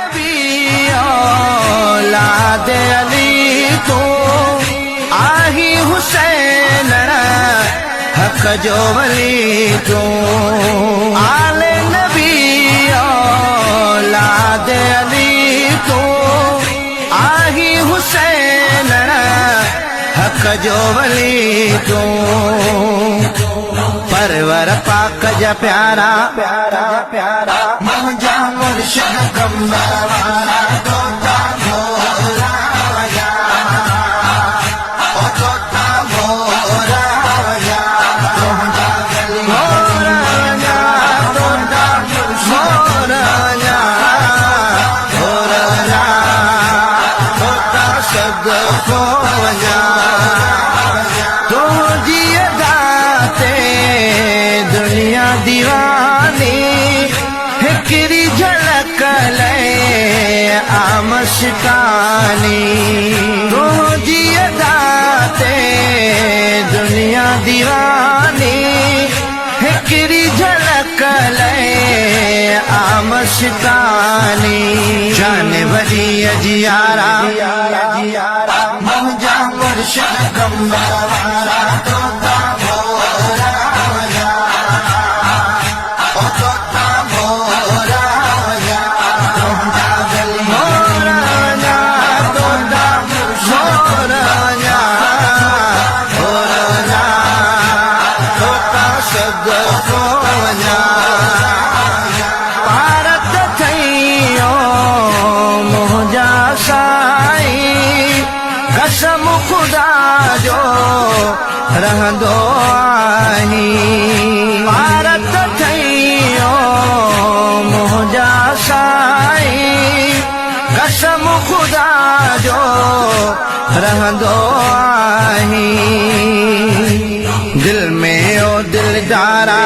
नबी औलाद अली तू आही हुसैन हक जो वली तू आले नबी औलाद अली तू आही हुसैन हक जो वली तू परवर पाक जा प्यारा प्यारा प्यारा मुंहिंजा मुर्शिद कमवारा तोता मोरा वया ओ तोता मोरा वया मुंहिंजा गली मोरा वया तोता मोरा वया मोरा वया तोता सदको वया दुनिया दीवानी हिकरी झलक ले आमशिकानी तुझी दाते दुनिया दीवानी हिकरी झलक ले आमशिकानी जान वरी जियारा मुंहिंजा मुर्शिद कमवारा तोता भारत थईयो मुंहिंजा साईं कसम खुदा जो रहंदो आहीं भारत थईयो मुंहिंजा साईं कसम खुदा जो रहंदो आहीं दिल में ओ दिलदारा